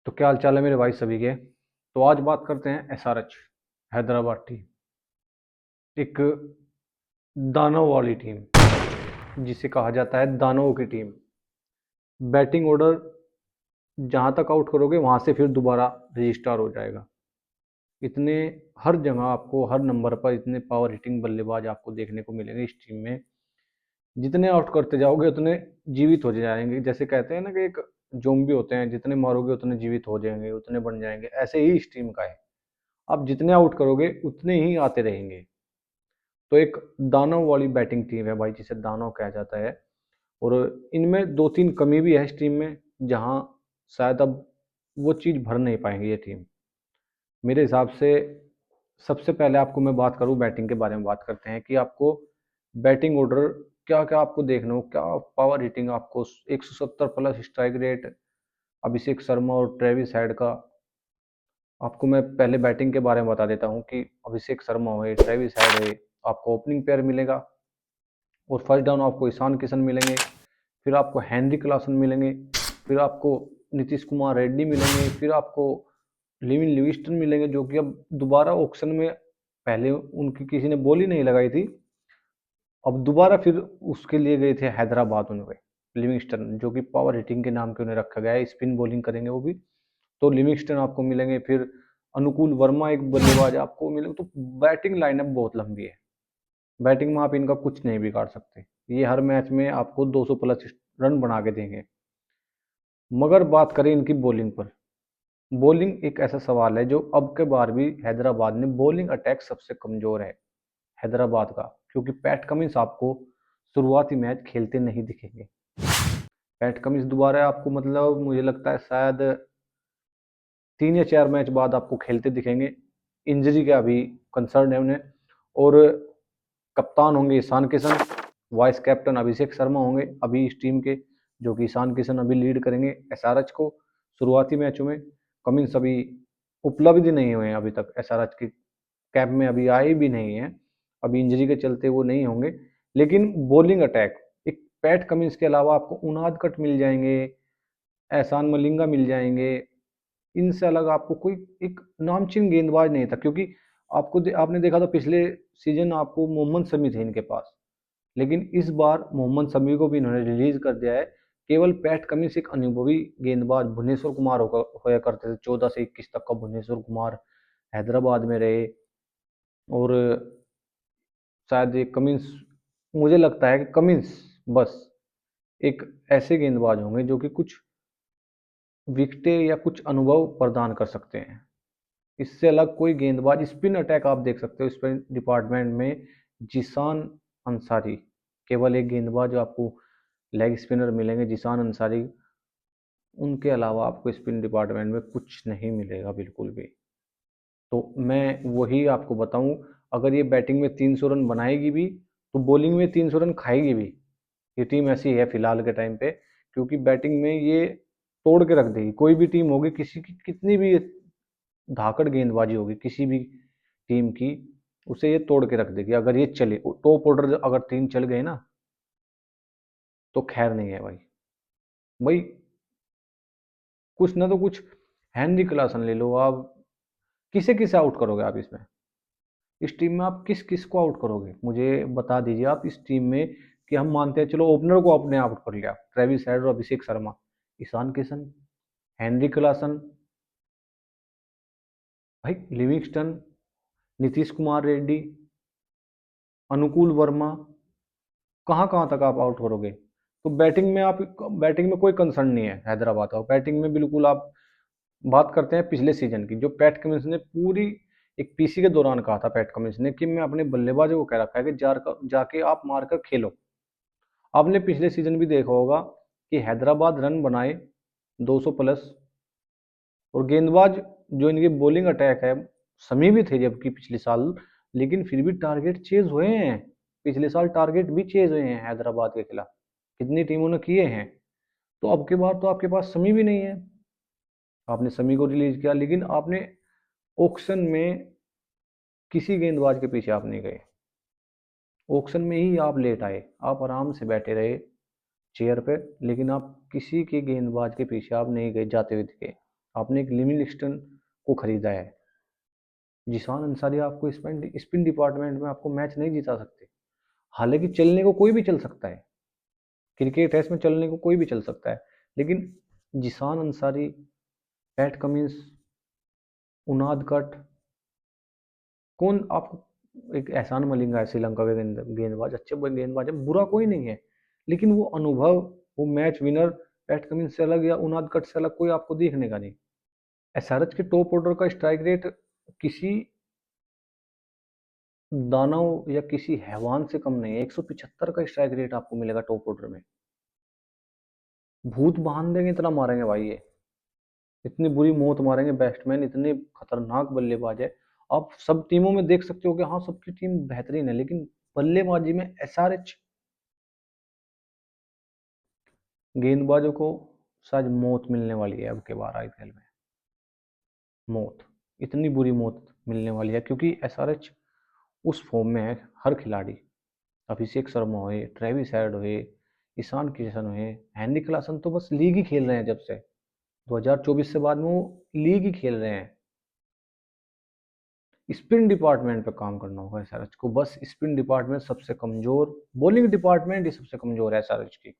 तो क्या हाल चाल है मेरे भाई सभी के। तो आज बात करते हैं एसआरएच हैदराबाद टीम। एक दानव वाली टीम जिसे कहा जाता है दानवों की टीम। बैटिंग ऑर्डर जहां तक आउट करोगे वहां से फिर दोबारा रजिस्टार हो जाएगा। इतने हर जगह आपको हर नंबर पर इतने पावर हिटिंग बल्लेबाज आपको देखने को मिलेंगे इस टीम में। जितने आउट करते जाओगे उतने जीवित हो जाएंगे। जैसे कहते हैं ना कि एक जोम्बी होते हैं, जितने मारोगे उतने जीवित हो जाएंगे, उतने बन जाएंगे। ऐसे ही इस टीम का है। आप जितने आउट करोगे उतने ही आते रहेंगे। तो एक दानव वाली बैटिंग टीम है भाई, जिसे दानव कहा जाता है। और इनमें दो तीन कमी भी है इस टीम में, जहां शायद अब वो चीज़ भर नहीं पाएंगे ये टीम मेरे हिसाब से। सबसे पहले आपको मैं बात करूं बैटिंग के बारे में, बात करते हैं कि आपको बैटिंग ऑर्डर क्या क्या आपको देखना हो। क्या पावर हिटिंग आपको 170 plus strike rate Abhishek Sharma और ट्रेविस हेड का। आपको मैं पहले बैटिंग के बारे में बता देता हूं कि अभिषेक शर्मा हो, ट्रेविस हेड है, आपको ओपनिंग पेयर मिलेगा। और फर्स्ट डाउन आपको ईशान किशन मिलेंगे। फिर आपको हेनरी क्लासन मिलेंगे। फिर आपको नीतीश कुमार रेड्डी मिलेंगे। फिर आपको लिविन लिविस्टन मिलेंगे, जो कि अब दोबारा ऑक्शन में, पहले उनकी किसी ने बोली नहीं लगाई थी, अब दोबारा फिर उसके लिए गए थे हैदराबाद उनके लिविंगस्टन, जो कि पावर हिटिंग के नाम के उन्हें रखा गया है। स्पिन बॉलिंग करेंगे वो भी। तो लिविंगस्टन आपको मिलेंगे। फिर अनुकूल वर्मा एक बल्लेबाज आपको मिलेंगे। तो बैटिंग लाइनअप बहुत लंबी है। बैटिंग में आप इनका कुछ नहीं बिगाड़ सकते। ये हर मैच में आपको 200 प्लस रन बना के देंगे। मगर बात करें इनकी बॉलिंग पर, बॉलिंग एक ऐसा सवाल है जो अब के बार भी हैदराबाद में बॉलिंग अटैक सबसे कमजोर है हैदराबाद का। क्योंकि पैट कमिंस आपको शुरुआती मैच खेलते नहीं दिखेंगे। पैट कमिंस दोबारा आपको, मतलब मुझे लगता है शायद 3 या 4 मैच बाद आपको खेलते दिखेंगे। इंजरी का अभी कंसर्न है उन्हें। और कप्तान होंगे ईशान किशन, वाइस कैप्टन अभिषेक शर्मा होंगे अभी इस टीम के, जो कि ईशान किशन अभी लीड करेंगे एसआरएच को शुरुआती मैचों में। कमिंस अभी उपलब्ध ही नहीं हुए हैं अभी तक, एसआरएच की कैंप में अभी आए भी नहीं हैं। अभी इंजरी के चलते वो नहीं होंगे। लेकिन बॉलिंग अटैक, एक पैट कमिंस के अलावा आपको उनाद कट मिल जाएंगे, एहसान मलिंगा मिल जाएंगे। इनसे अलग आपको कोई एक नामचीन गेंदबाज नहीं था। क्योंकि आपने देखा था पिछले सीजन आपको मोहम्मद शमी थे इनके पास, लेकिन इस बार मोहम्मद शमी को भी इन्होंने रिलीज कर दिया है। केवल पैट कमिंस एक अनुभवी गेंदबाज भुवनेश्वर कुमार होया करते थे। 14 से 21 तक का भुवनेश्वर कुमार हैदराबाद में रहे। और शायद ये कमिंस, मुझे लगता है कि कमिंस बस एक ऐसे गेंदबाज होंगे जो कि कुछ विकेटें या कुछ अनुभव प्रदान कर सकते हैं। इससे अलग कोई गेंदबाज, स्पिन अटैक आप देख सकते हो स्पिन डिपार्टमेंट में, जिसान अंसारी, केवल एक गेंदबाज जो आपको लेग स्पिनर मिलेंगे जिसान अंसारी। उनके अलावा आपको स्पिन डिपार्टमेंट में कुछ नहीं मिलेगा बिल्कुल भी। तो मैं वही आपको बताऊं, अगर ये बैटिंग में 300 रन बनाएगी भी तो बॉलिंग में 300 रन खाएगी भी। ये टीम ऐसी है फिलहाल के टाइम पे। क्योंकि बैटिंग में ये तोड़ के रख देगी। कोई भी टीम होगी, किसी की कितनी भी धाकड़ गेंदबाजी होगी किसी भी टीम की, उसे ये तोड़ के रख देगी अगर ये चले। टॉप ऑर्डर अगर 3 चल गए ना, तो खैर नहीं है भाई। भाई कुछ ना तो कुछ, हेनरी क्लासन ले लो आप। किसे किसे आउट करोगे आप इसमें? इस टीम में आप किस किस को आउट करोगे मुझे बता दीजिए आप इस टीम में। कि हम मानते हैं चलो ओपनर को आपने आउट कर लिया, ट्रेविस हेड और अभिषेक शर्मा, ईशान किशन, हेनरी क्लासन, भाई लिविंगस्टन, नीतीश कुमार रेड्डी, अनुकूल वर्मा, कहाँ कहाँ तक आप आउट करोगे? तो बैटिंग में कोई कंसर्न नहीं है हैदराबाद का। बैटिंग में बिल्कुल आप बात करते हैं पिछले सीजन की, जो पैट कमिंस ने पूरी एक पीसी के दौरान कहा था। पैट कमिंस ने कि मैं अपने बल्लेबाजों को कह रखा है कि जाके आप मारकर खेलो। आपने पिछले सीजन भी देखा होगा कि हैदराबाद रन बनाए 200 प्लस। और गेंदबाज जो इनके बॉलिंग अटैक है, समी भी थे जबकि पिछले साल, लेकिन फिर भी टारगेट चेज हुए हैं। पिछले साल टारगेट भी चेज हुए हैं हैदराबाद के खिलाफ, कितनी टीमों ने किए हैं। तो अब की बार तो आपके पास समी भी नहीं है। आपने समी को रिलीज किया, लेकिन आपने ऑक्शन में किसी गेंदबाज के पीछे आप नहीं गए। ऑक्शन में ही आप लेट आए, आप आराम से बैठे रहे चेयर पे, लेकिन आप किसी के गेंदबाज के पीछे आप नहीं गए जाते हुए दिखे। आपने एक लिविंगस्टन को खरीदा है। जिशान अंसारी आपको स्पिन डिपार्टमेंट में आपको मैच नहीं जिता सकते। हालांकि चलने को कोई भी चल सकता है, क्रिकेट है, इसमें चलने को कोई भी चल सकता है, लेकिन जिशान अंसारी, पैट कमिंस, उनादकट, कौन आपको, एक एहसान मलिंगा है श्रीलंका के गेंदबाज, अच्छे गेंदबाज है, बुरा कोई नहीं है, लेकिन वो अनुभव, वो मैच विनर पैट कमिंस से अलग या उनादकट से अलग कोई आपको देखने का नहीं। एसआरएच के टॉप ऑर्डर का स्ट्राइक रेट किसी दानव या किसी हैवान से कम नहीं है। 175 का स्ट्राइक रेट आपको मिलेगा टॉप ऑर्डर में। भूत बांध देंगे, इतना मारेंगे भाई ये, इतनी बुरी मौत मारेंगे बैट्समैन, इतने खतरनाक बल्लेबाज है। आप सब टीमों में देख सकते हो कि हाँ सबकी टीम बेहतरीन है, लेकिन बल्लेबाजी में एसआरएच, गेंदबाजों को शायद मौत मिलने वाली है अब के बार आईपीएल में। मौत, इतनी बुरी मौत मिलने वाली है, क्योंकि एसआरएच उस फॉर्म में है। हर खिलाड़ी, अभिषेक शर्मा हुए, ट्रेविस हेड हुए, ईशान किशन हुए, हेनरी क्लासन तो बस लीग ही खेल रहे हैं जब से 2024 से बाद में वो लीग ही खेल रहे हैं। स्पिन डिपार्टमेंट पे काम करना होगा एसआरएच को, बस स्पिन डिपार्टमेंट सबसे कमजोर, बॉलिंग डिपार्टमेंट ही सबसे कमजोर है एसआरएच की।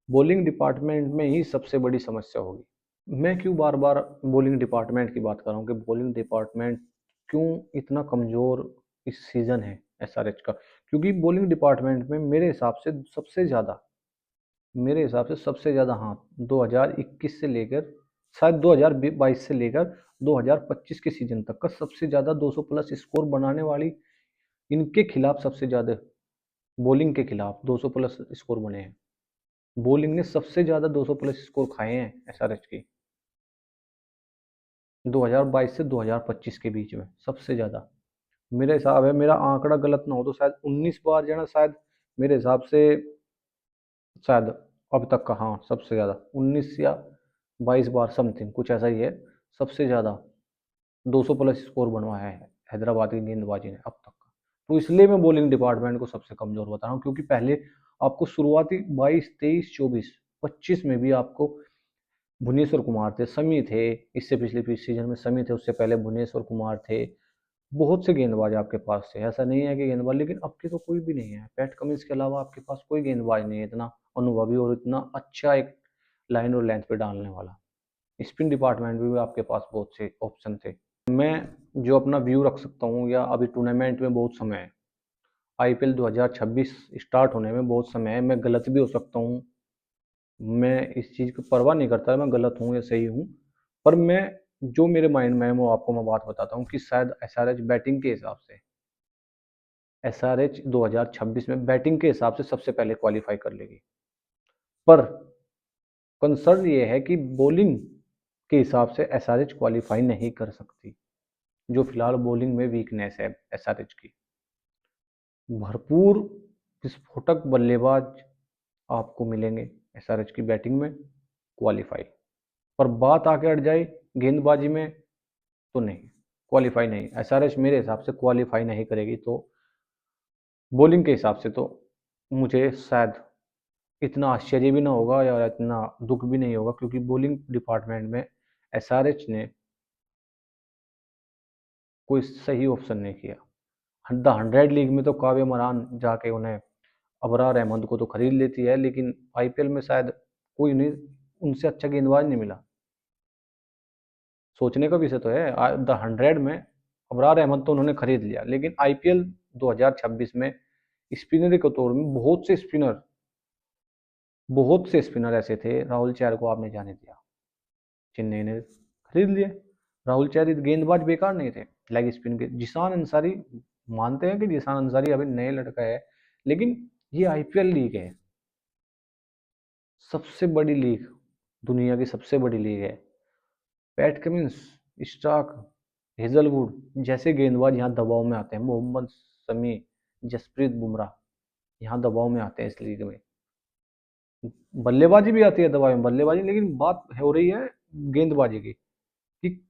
बॉलिंग डिपार्टमेंट में ही सबसे बड़ी समस्या होगी। मैं क्यों बार बार बॉलिंग डिपार्टमेंट की बात कर रहा हूँ कि बॉलिंग डिपार्टमेंट क्यों इतना कमजोर इस सीजन है एसआरएच का, क्योंकि बॉलिंग डिपार्टमेंट में मेरे हिसाब से सबसे ज़्यादा, हाँ, 2021 से लेकर शायद 2022 से लेकर 2025 के सीजन तक का सबसे ज़्यादा 200 प्लस स्कोर बनाने वाली, इनके खिलाफ सबसे ज़्यादा, बॉलिंग के खिलाफ 200 प्लस स्कोर बने हैं। बॉलिंग ने सबसे ज़्यादा 200 प्लस स्कोर खाए हैं एसआरएच की 2022 से 2025 के बीच में सबसे ज़्यादा। मेरा हिसाब है, मेरा आंकड़ा गलत ना हो तो शायद 19 बार जो है ना, शायद मेरे हिसाब से, शायद अब तक का, हाँ, सबसे ज़्यादा 19 या 22 बार समथिंग कुछ ऐसा ही है, सबसे ज़्यादा 200 प्लस स्कोर बनवाया है हैदराबाद की गेंदबाजी ने अब तक का। तो इसलिए मैं बॉलिंग डिपार्टमेंट को सबसे कमज़ोर बता रहा हूँ, क्योंकि पहले आपको शुरुआती 22, 23, 24, 25 में भी आपको भुवनेश्वर कुमार थे, समी थे, इससे पिछले सीजन में समी थे, उससे पहले भुवनेश्वर कुमार थे, बहुत से गेंदबाज आपके पास थे, ऐसा नहीं है कि गेंदबाज, लेकिन अब के तो कोई भी नहीं है। पैट कमिंस के अलावा आपके पास कोई गेंदबाज नहीं है इतना अनुभवी और इतना अच्छा एक लाइन और लेंथ पे डालने वाला। स्पिन डिपार्टमेंट में भी आपके पास बहुत से ऑप्शन थे। मैं जो अपना व्यू रख सकता हूँ, या अभी टूर्नामेंट में बहुत समय है, आईपीएल 2026 स्टार्ट होने में बहुत समय है, मैं गलत भी हो सकता हूँ, मैं इस चीज़ की परवाह नहीं करता मैं गलत हूँ या सही हूँ, पर मैं जो मेरे माइंड में है वो आपको मैं बात बताता हूँ कि शायद एसआरएच बैटिंग के हिसाब से, एसआरएच 2026 में बैटिंग के हिसाब से सबसे पहले क्वालिफाई कर लेगी। पर कंसर्न ये है कि बॉलिंग के हिसाब से एसआरएच क्वालिफाई नहीं कर सकती, जो फिलहाल बॉलिंग में वीकनेस है एसआरएच की। भरपूर विस्फोटक बल्लेबाज आपको मिलेंगे एसआरएच की बैटिंग में, क्वालिफाई, पर बात आके अट जाए गेंदबाजी में तो नहीं, क्वालिफाई नहीं, एसआरएच मेरे हिसाब से क्वालिफाई नहीं करेगी। तो बॉलिंग के हिसाब से तो मुझे शायद इतना आश्चर्य भी ना होगा या इतना दुख भी नहीं होगा, क्योंकि बॉलिंग डिपार्टमेंट में एसआरएच ने कोई सही ऑप्शन नहीं किया। द 100 लीग में तो काव्य मरान जाके उन्हें, अबरार अहमद को तो खरीद लेती है, लेकिन आईपीएल में शायद कोई नहीं, उनसे अच्छा गेंदबाज नहीं मिला। सोचने का विषय तो है, द 100 में अबरार अहमद तो उन्होंने खरीद लिया, लेकिन आईपीएल 2026 में स्पिनर के तौर में बहुत से स्पिनर ऐसे थे, राहुल चहर को आपने जाने दिया, चेन्नई ने खरीद लिए। राहुल चहर गेंदबाज बेकार नहीं थे, लेग स्पिन के। जिशान अंसारी, मानते हैं कि जिशान अंसारी अभी नए लड़का है, लेकिन ये आईपीएल लीग है, सबसे बड़ी लीग, दुनिया की सबसे बड़ी लीग है। पैट कमिंस, स्टार्क, हेजलवुड जैसे गेंदबाज यहाँ दबाव में आते हैं, मोहम्मद शमी, जसप्रीत बुमराह यहाँ दबाव में आते हैं इस लीग में। बल्लेबाजी भी आती है दबाव में, बल्लेबाजी, लेकिन बात हो रही है गेंदबाजी की कि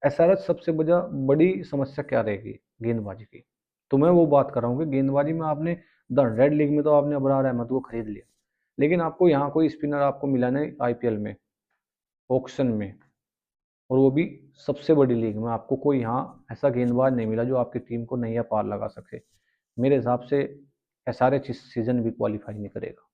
एसआरएच सबसे बड़ी समस्या क्या रहेगी गेंदबाजी की। तो मैं वो बात कर रहा हूँ कि गेंदबाजी में आपने द रेड लीग में तो आपने अबरार अहमद को खरीद लिया, लेकिन आपको यहाँ कोई स्पिनर आपको मिला नहीं आईपीएल में ऑक्शन में। और वो भी सबसे बड़ी लीग में। आपको कोई यहाँ ऐसा गेंदबाज नहीं मिला जो आपकी टीम को नैया पार लगा सके। मेरे हिसाब से एसआरएच इस सीज़न भी क्वालिफाई नहीं करेगा।